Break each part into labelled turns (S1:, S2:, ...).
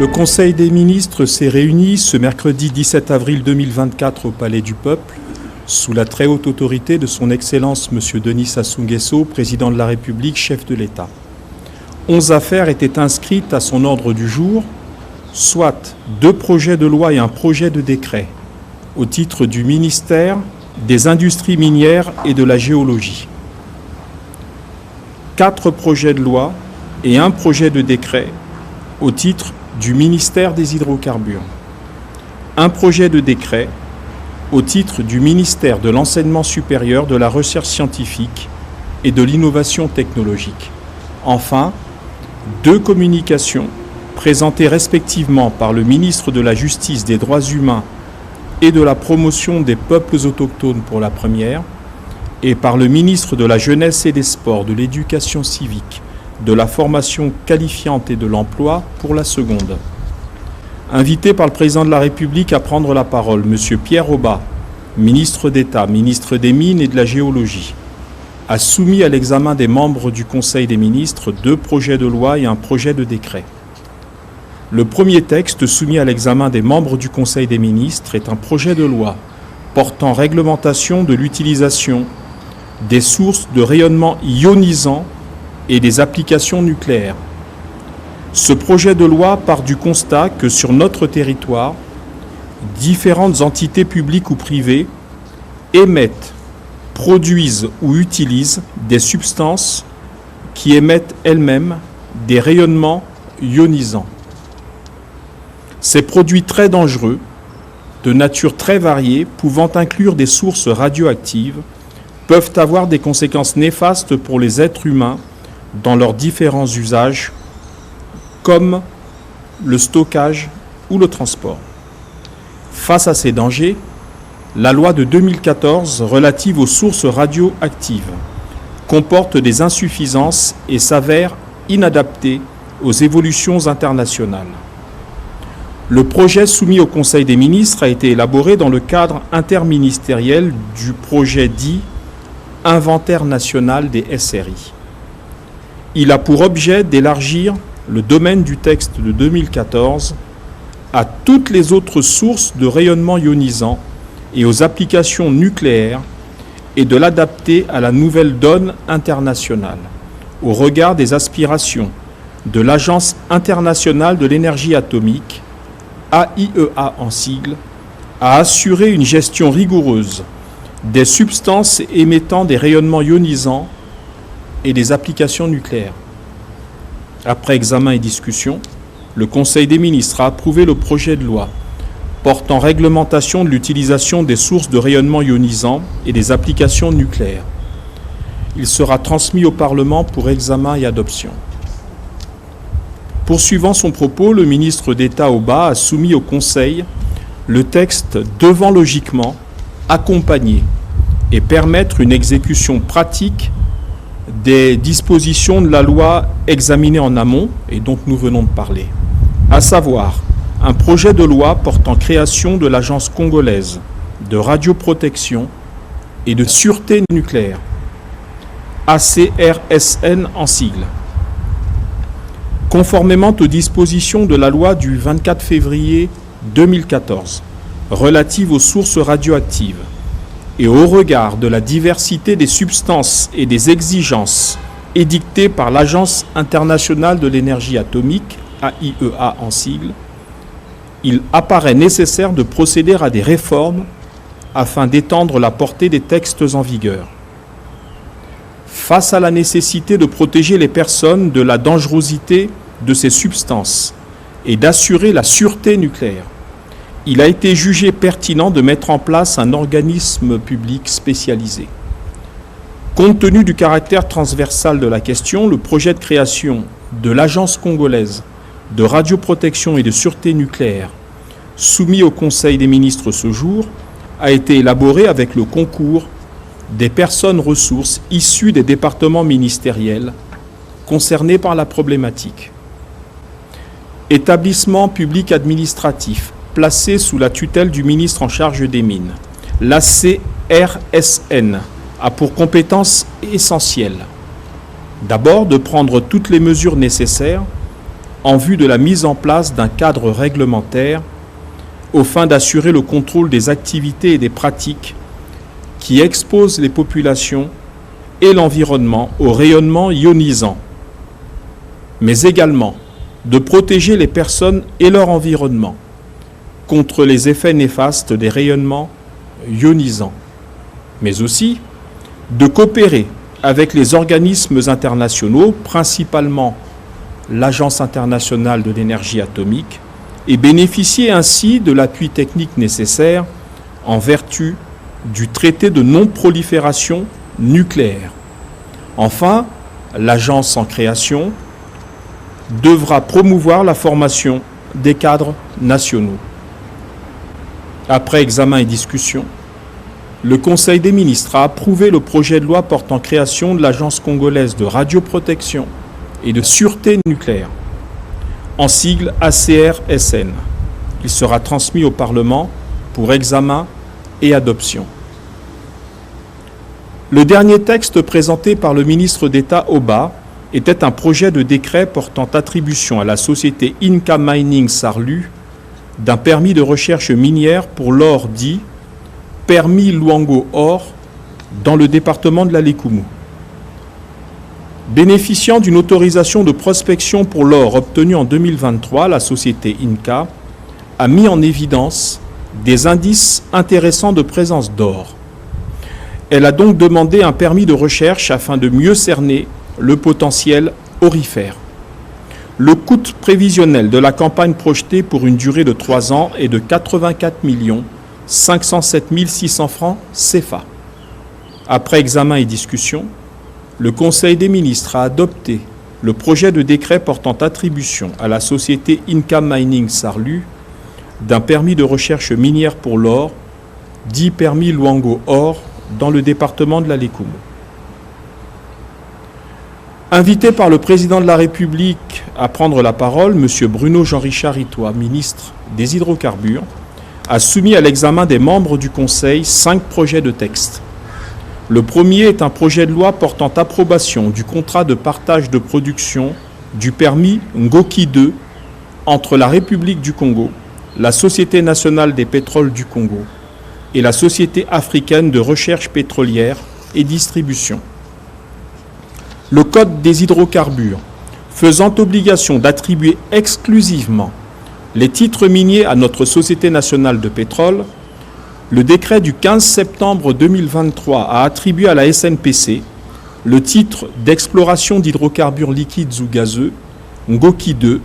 S1: Le Conseil des ministres s'est réuni ce mercredi 17 avril 2024 au Palais du Peuple, sous la très haute autorité de son Excellence M. Denis Sassou Nguesso, Président de la République, chef de l'État. 11 affaires étaient inscrites à son ordre du jour, soit 2 projets de loi et un projet de décret, au titre du ministère des Industries minières et de la Géologie. 4 projets de loi et un projet de décret au titre du ministère des Hydrocarbures. Un projet de décret au titre du ministère de l'Enseignement supérieur, de la Recherche scientifique et de l'Innovation technologique. Enfin, 2 communications présentées respectivement par le ministre de la Justice, des Droits humains et de la Promotion des peuples autochtones pour la première, et par le ministre de la Jeunesse et des Sports, de l'Éducation civique, de la formation qualifiante et de l'emploi pour la seconde. Invité par le Président de la République à prendre la parole, M. Pierre Aubat, ministre d'État, ministre des Mines et de la Géologie, a soumis à l'examen des membres du Conseil des ministres 2 projets de loi et un projet de décret. Le premier texte soumis à l'examen des membres du Conseil des ministres est un projet de loi portant réglementation de l'utilisation des sources de rayonnement ionisant et des applications nucléaires. Ce projet de loi part du constat que sur notre territoire, différentes entités publiques ou privées émettent, produisent ou utilisent des substances qui émettent elles-mêmes des rayonnements ionisants. Ces produits très dangereux, de nature très variée, pouvant inclure des sources radioactives, peuvent avoir des conséquences néfastes pour les êtres humains dans leurs différents usages, comme le stockage ou le transport. Face à ces dangers, la loi de 2014 relative aux sources radioactives comporte des insuffisances et s'avère inadaptée aux évolutions internationales. Le projet soumis au Conseil des ministres a été élaboré dans le cadre interministériel du projet dit « Inventaire national des SRI ». Il a pour objet d'élargir le domaine du texte de 2014 à toutes les autres sources de rayonnement ionisant et aux applications nucléaires et de l'adapter à la nouvelle donne internationale, au regard des aspirations de l'Agence internationale de l'énergie atomique, AIEA en sigle, à assurer une gestion rigoureuse des substances émettant des rayonnements ionisants et des applications nucléaires. Après examen et discussion, le Conseil des ministres a approuvé le projet de loi portant réglementation de l'utilisation des sources de rayonnement ionisant et des applications nucléaires. Il sera transmis au Parlement pour examen et adoption. Poursuivant son propos, le ministre d'État Aubat a soumis au Conseil le texte devant logiquement accompagner et permettre une exécution pratique des dispositions de la loi examinées en amont et dont nous venons de parler, à savoir un projet de loi portant création de l'Agence congolaise de radioprotection et de sûreté nucléaire, ACRSN en sigle. Conformément aux dispositions de la loi du 24 février 2014 relative aux sources radioactives et au regard de la diversité des substances et des exigences édictées par l'Agence internationale de l'énergie atomique, AIEA en sigle, il apparaît nécessaire de procéder à des réformes afin d'étendre la portée des textes en vigueur. Face à la nécessité de protéger les personnes de la dangerosité de ces substances et d'assurer la sûreté nucléaire, il a été jugé pertinent de mettre en place un organisme public spécialisé. Compte tenu du caractère transversal de la question, le projet de création de l'Agence congolaise de radioprotection et de sûreté nucléaire, soumis au Conseil des ministres ce jour, a été élaboré avec le concours des personnes ressources issues des départements ministériels concernés par la problématique. Établissement public administratif placé sous la tutelle du ministre en charge des Mines, l'ACRSN a pour compétence essentielle d'abord de prendre toutes les mesures nécessaires en vue de la mise en place d'un cadre réglementaire aux fins d'assurer le contrôle des activités et des pratiques qui exposent les populations et l'environnement au rayonnement ionisant, mais également de protéger les personnes et leur environnement contre les effets néfastes des rayonnements ionisants, mais aussi de coopérer avec les organismes internationaux, principalement l'Agence internationale de l'énergie atomique, et bénéficier ainsi de l'appui technique nécessaire en vertu du traité de non-prolifération nucléaire. Enfin, l'agence en création devra promouvoir la formation des cadres nationaux. Après examen et discussion, le Conseil des ministres a approuvé le projet de loi portant création de l'Agence congolaise de radioprotection et de sûreté nucléaire, en sigle ACRSN. Il sera transmis au Parlement pour examen et adoption. Le dernier texte présenté par le ministre d'État Oba était un projet de décret portant attribution à la société Inca Mining Sarlu d'un permis de recherche minière pour l'or dit permis Luango Or dans le département de la Likoumou. Bénéficiant d'une autorisation de prospection pour l'or obtenue en 2023, la société Inca a mis en évidence des indices intéressants de présence d'or. Elle a donc demandé un permis de recherche afin de mieux cerner le potentiel aurifère. Le coût prévisionnel de la campagne projetée pour une durée de 3 ans est de 84 507 600 francs CFA. Après examen et discussion, le Conseil des ministres a adopté le projet de décret portant attribution à la société Inca Mining Sarlu d'un permis de recherche minière pour l'or, dit permis Luango Or, dans le département de la Likoumou. Invité par le président de la République à prendre la parole, M. Bruno Jean-Richard Itoie, ministre des Hydrocarbures, a soumis à l'examen des membres du Conseil 5 projets de texte. Le premier est un projet de loi portant approbation du contrat de partage de production du permis Ngoki 2 entre la République du Congo, la Société nationale des pétroles du Congo et la Société africaine de recherche pétrolière et distribution. Le Code des hydrocarbures, faisant obligation d'attribuer exclusivement les titres miniers à notre Société nationale de pétrole, le décret du 15 septembre 2023 a attribué à la SNPC le titre d'exploration d'hydrocarbures liquides ou gazeux, Ngoki 2,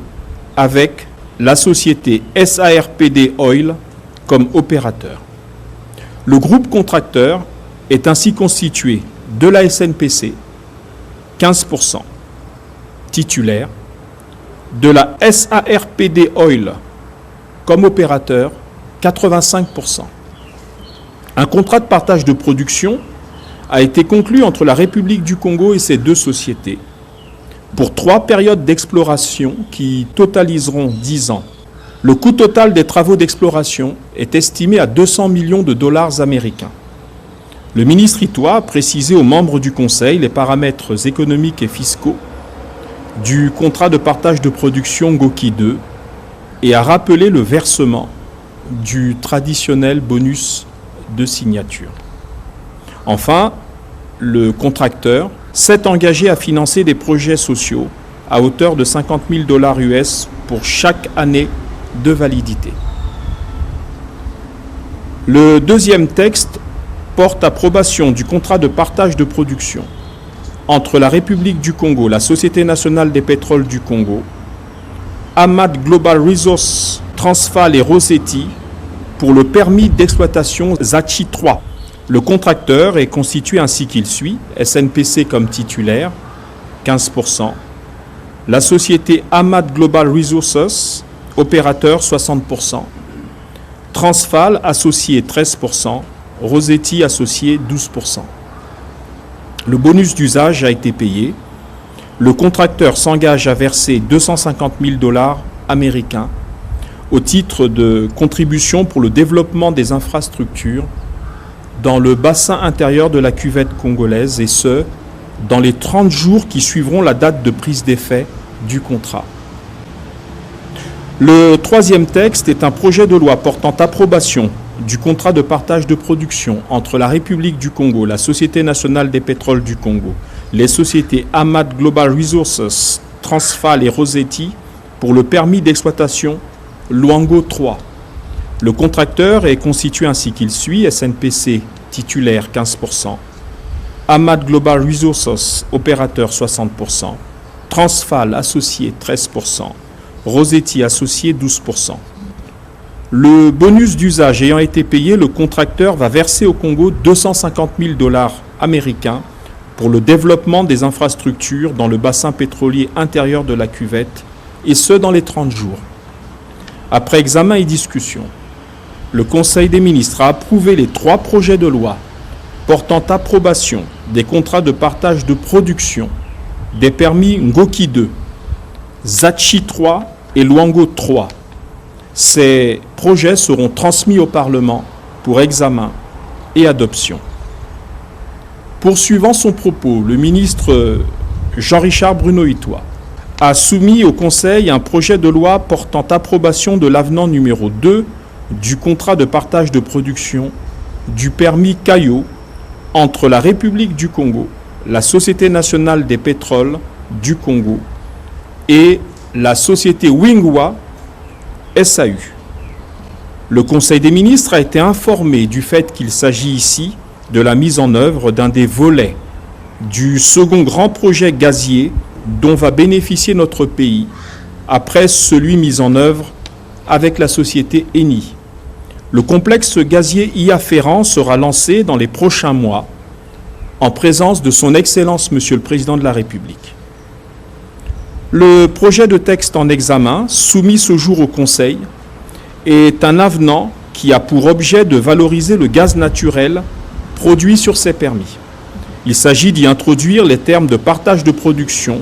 S1: avec la société SARPD Oil comme opérateur. Le groupe contracteur est ainsi constitué de la SNPC, 15%, titulaire, de la SARPD Oil comme opérateur, 85%. Un contrat de partage de production a été conclu entre la République du Congo et ces deux sociétés pour 3 périodes d'exploration qui totaliseront 10 ans. Le coût total des travaux d'exploration est estimé à 200 millions de dollars américains. Le ministre Itoie a précisé aux membres du Conseil les paramètres économiques et fiscaux du contrat de partage de production Ngoki 2 et a rappelé le versement du traditionnel bonus de signature. Enfin, le contracteur s'est engagé à financer des projets sociaux à hauteur de 50 000 $ US pour chaque année de validité. Le deuxième texte porte approbation du contrat de partage de production entre la République du Congo, la Société nationale des pétroles du Congo, Amad Global Resources, Transfal et Rossetti pour le permis d'exploitation Zachi 3. Le contracteur est constitué ainsi qu'il suit, SNPC comme titulaire, 15%, la société Amad Global Resources, opérateur 60%, Transfal associé 13%, Rossetti associé 12%. Le bonus d'usage a été payé. Le contracteur s'engage à verser 250 000 $ américains au titre de contribution pour le développement des infrastructures dans le bassin intérieur de la cuvette congolaise, et ce, dans les 30 jours qui suivront la date de prise d'effet du contrat. Le troisième texte est un projet de loi portant approbation du contrat de partage de production entre la République du Congo, la Société nationale des pétroles du Congo, les sociétés Amad Global Resources, Transfal et Rosetti pour le permis d'exploitation Luango 3. Le contracteur est constitué ainsi qu'il suit: SNPC titulaire 15%, Amad Global Resources opérateur 60%, Transfal associé 13%, Rosetti associé 12%. Le bonus d'usage ayant été payé, le contracteur va verser au Congo 250 000 $ américains pour le développement des infrastructures dans le bassin pétrolier intérieur de la cuvette, et ce dans les 30 jours. Après examen et discussion, le Conseil des ministres a approuvé les 3 projets de loi portant approbation des contrats de partage de production, des permis Ngoki 2, Zachi 3 et Luango 3. Ces projets seront transmis au Parlement pour examen et adoption. Poursuivant son propos, le ministre Jean-Richard Bruno-Hitois a soumis au Conseil un projet de loi portant approbation de l'avenant numéro 2 du contrat de partage de production du permis Caillot entre la République du Congo, la Société nationale des pétroles du Congo et la société Wingwa SAU. Le Conseil des ministres a été informé du fait qu'il s'agit ici de la mise en œuvre d'un des volets du second grand projet gazier dont va bénéficier notre pays après celui mis en œuvre avec la société Eni. Le complexe gazier y afférent sera lancé dans les prochains mois en présence de son Excellence Monsieur le Président de la République. Le projet de texte en examen, soumis ce jour au Conseil, est un avenant qui a pour objet de valoriser le gaz naturel produit sur ces permis. Il s'agit d'y introduire les termes de partage de production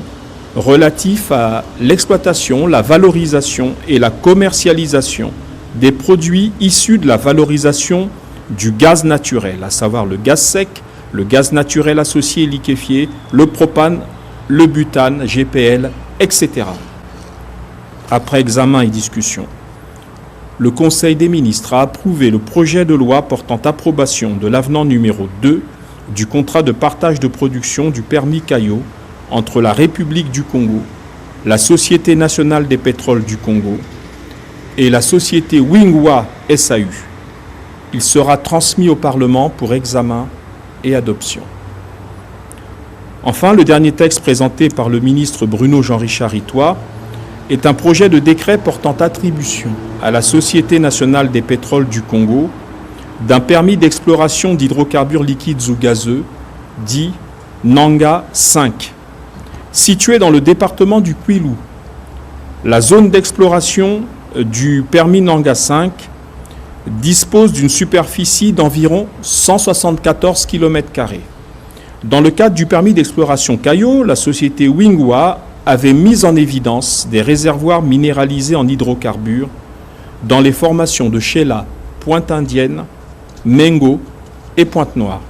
S1: relatifs à l'exploitation, la valorisation et la commercialisation des produits issus de la valorisation du gaz naturel, à savoir le gaz sec, le gaz naturel associé et liquéfié, le propane, le butane, GPL, etc. Après examen et discussion, le Conseil des ministres a approuvé le projet de loi portant approbation de l'avenant numéro 2 du contrat de partage de production du permis Caillot entre la République du Congo, la Société nationale des pétroles du Congo et la société Wingwa SAU. Il sera transmis au Parlement pour examen et adoption. Enfin, le dernier texte présenté par le ministre Bruno Jean-Richard Hitois est un projet de décret portant attribution à la Société nationale des pétroles du Congo d'un permis d'exploration d'hydrocarbures liquides ou gazeux, dit Nanga 5. Situé dans le département du Kwilu, la zone d'exploration du permis Nanga 5 dispose d'une superficie d'environ 174 km². Dans le cadre du permis d'exploration Caillot, la société Wingwa avait mis en évidence des réservoirs minéralisés en hydrocarbures dans les formations de Sheila, Pointe-Indienne, Mengo et Pointe-Noire.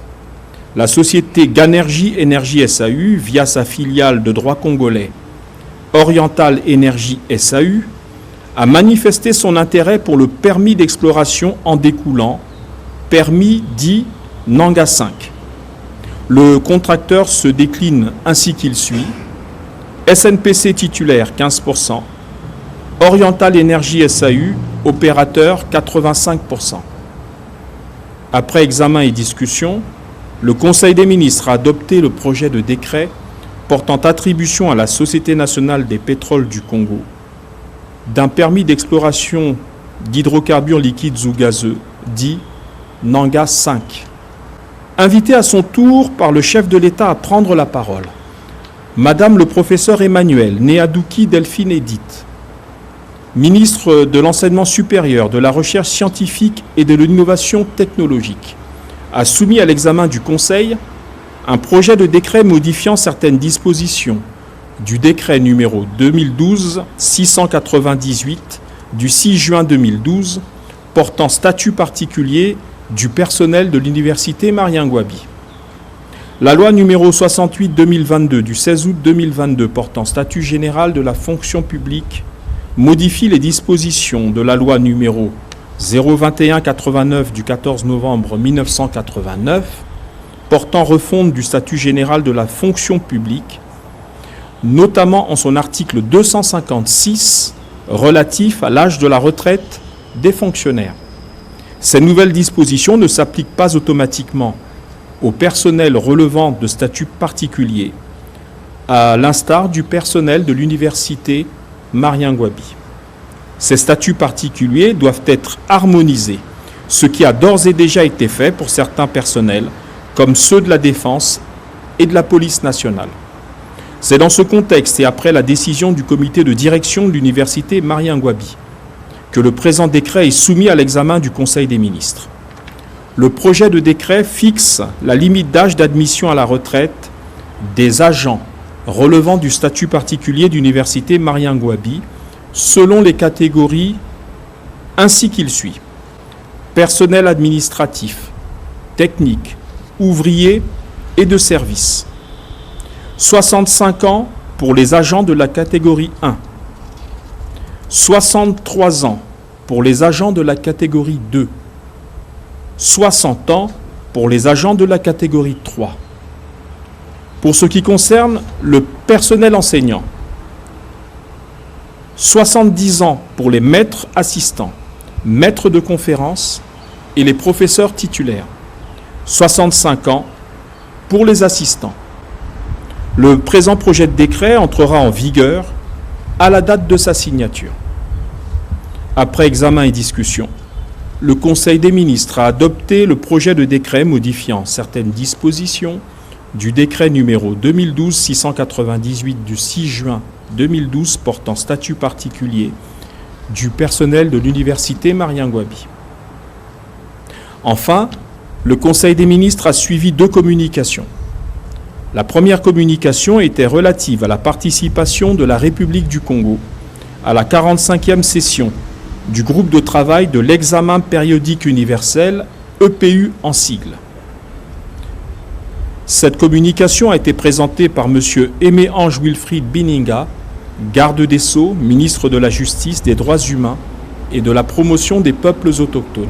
S1: La société Ganergie Énergie SAU, via sa filiale de droit congolais Oriental Énergie SAU, a manifesté son intérêt pour le permis d'exploration en découlant, permis dit Nanga 5. Le contracteur se décline ainsi qu'il suit: SNPC titulaire 15%, Oriental Énergie SAU, opérateur 85%. Après examen et discussion, le Conseil des ministres a adopté le projet de décret portant attribution à la Société nationale des pétroles du Congo d'un permis d'exploration d'hydrocarbures liquides ou gazeux, dit Nanga 5. Invité à son tour par le chef de l'État à prendre la parole, Madame le professeur Emmanuel Néadouki Delphine Edith, ministre de l'Enseignement supérieur, de la Recherche scientifique et de l'innovation technologique, a soumis à l'examen du Conseil un projet de décret modifiant certaines dispositions du décret numéro 2012-698 du 6 juin 2012 portant statut particulier du personnel de l'Université Marien-Ngouabi. La loi numéro 68-2022 du 16 août 2022 portant statut général de la fonction publique modifie les dispositions de la loi numéro 021-89 du 14 novembre 1989 portant refonte du statut général de la fonction publique, notamment en son article 256 relatif à l'âge de la retraite des fonctionnaires. Ces nouvelles dispositions ne s'appliquent pas automatiquement au personnel relevant de statuts particuliers, à l'instar du personnel de l'université Marien-Ngouabi. Ces statuts particuliers doivent être harmonisés, ce qui a d'ores et déjà été fait pour certains personnels, comme ceux de la Défense et de la Police nationale. C'est dans ce contexte et après la décision du comité de direction de l'université Marien-Ngouabi que le présent décret est soumis à l'examen du Conseil des ministres. Le projet de décret fixe la limite d'âge d'admission à la retraite des agents relevant du statut particulier d'université Marien-Ngouabi selon les catégories ainsi qu'il suit. Personnel administratif, technique, ouvrier et de service. 65 ans pour les agents de la catégorie 1. 63 ans pour les agents de la catégorie 2. 60 ans pour les agents de la catégorie 3. Pour ce qui concerne le personnel enseignant, 70 ans pour les maîtres assistants, maîtres de conférences et les professeurs titulaires. 65 ans pour les assistants. Le présent projet de décret entrera en vigueur à la date de sa signature. Après examen et discussion, le Conseil des ministres a adopté le projet de décret modifiant certaines dispositions du décret numéro 2012-698 du 6 juin 2012 portant statut particulier du personnel de l'université Marien-Ngouabi. Enfin, le Conseil des ministres a suivi 2 communications. La première communication était relative à la participation de la République du Congo à la 45e session du groupe de travail de l'examen périodique universel, EPU en sigle. Cette communication a été présentée par M. Aimé-Ange Wilfried Bininga, garde des Sceaux, ministre de la Justice, des Droits humains et de la promotion des peuples autochtones.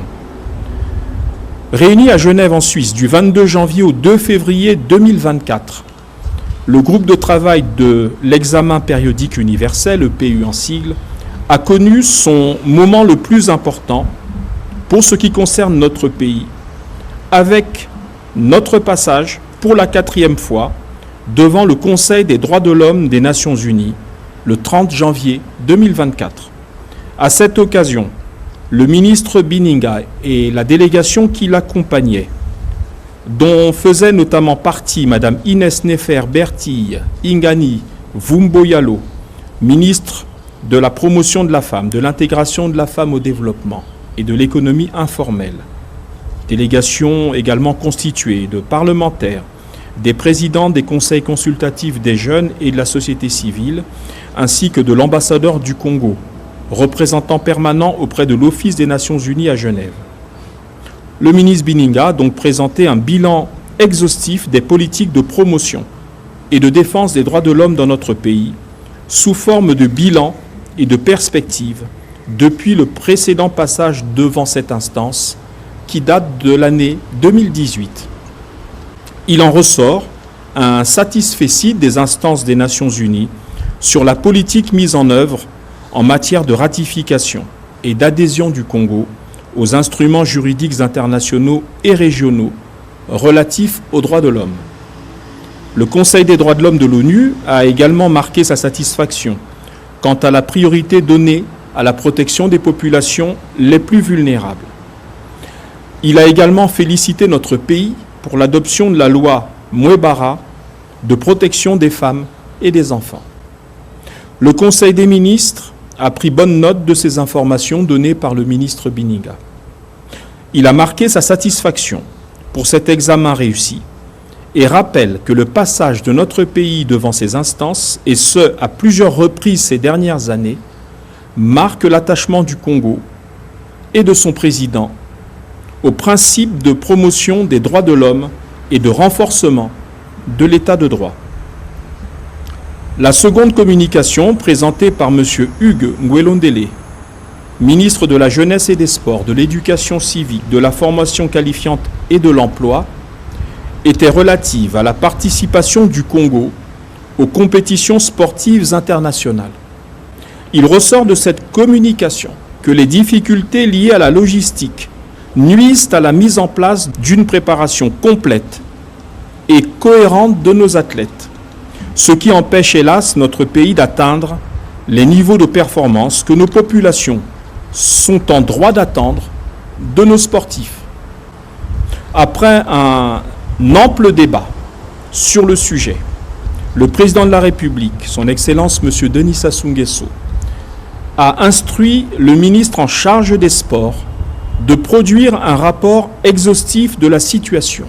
S1: Réuni à Genève en Suisse du 22 janvier au 2 février 2024, le groupe de travail de l'examen périodique universel, EPU en sigle, a connu son moment le plus important pour ce qui concerne notre pays, avec notre passage pour la 4e fois devant le Conseil des droits de l'homme des Nations Unies le 30 janvier 2024. À cette occasion, le ministre Bininga et la délégation qui l'accompagnait, dont faisait notamment partie Mme Inès Nefer-Bertille Ingani Vumboyalo, ministre de la promotion de la femme, de l'intégration de la femme au développement et de l'économie informelle. Délégation également constituée de parlementaires, des présidents des conseils consultatifs des jeunes et de la société civile, ainsi que de l'ambassadeur du Congo, représentant permanent auprès de l'Office des Nations Unies à Genève. Le ministre Bininga a donc présenté un bilan exhaustif des politiques de promotion et de défense des droits de l'homme dans notre pays, sous forme de bilan et de perspective depuis le précédent passage devant cette instance qui date de l'année 2018. Il en ressort un satisfecit des instances des Nations Unies sur la politique mise en œuvre en matière de ratification et d'adhésion du Congo aux instruments juridiques internationaux et régionaux relatifs aux droits de l'homme. Le Conseil des droits de l'homme de l'ONU a également marqué sa satisfaction quant à la priorité donnée à la protection des populations les plus vulnérables. Il a également félicité notre pays pour l'adoption de la loi Mouebara de protection des femmes et des enfants. Le Conseil des ministres a pris bonne note de ces informations données par le ministre Bininga. Il a marqué sa satisfaction pour cet examen réussi et rappelle que le passage de notre pays devant ces instances, et ce à plusieurs reprises ces dernières années, marque l'attachement du Congo et de son président au principe de promotion des droits de l'homme et de renforcement de l'état de droit. La seconde communication, présentée par M. Hugues Nguelondele, ministre de la Jeunesse et des Sports, de l'Éducation civique, de la formation qualifiante et de l'emploi, était relative à la participation du Congo aux compétitions sportives internationales. Il ressort de cette communication que les difficultés liées à la logistique nuisent à la mise en place d'une préparation complète et cohérente de nos athlètes, ce qui empêche hélas notre pays d'atteindre les niveaux de performance que nos populations sont en droit d'attendre de nos sportifs. Après un ample débat sur le sujet, le président de la République, son Excellence M. Denis Sassou Nguesso, a instruit le ministre en charge des Sports de produire un rapport exhaustif de la situation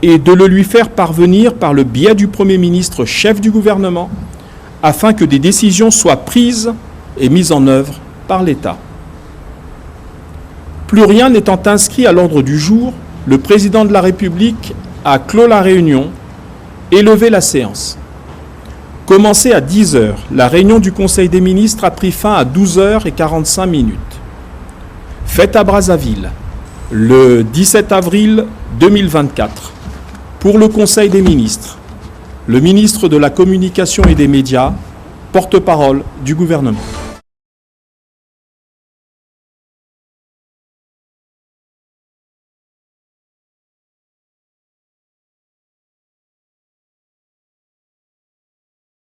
S1: et de le lui faire parvenir par le biais du Premier ministre chef du gouvernement afin que des décisions soient prises et mises en œuvre par l'État. Plus rien n'étant inscrit à l'ordre du jour, le président de la République a clos la réunion et levé la séance. Commencée à 10 h, la réunion du Conseil des ministres a pris fin à 12h45. Faite à Brazzaville, le 17 avril 2024, pour le Conseil des ministres, le ministre de la Communication et des Médias, porte-parole du gouvernement.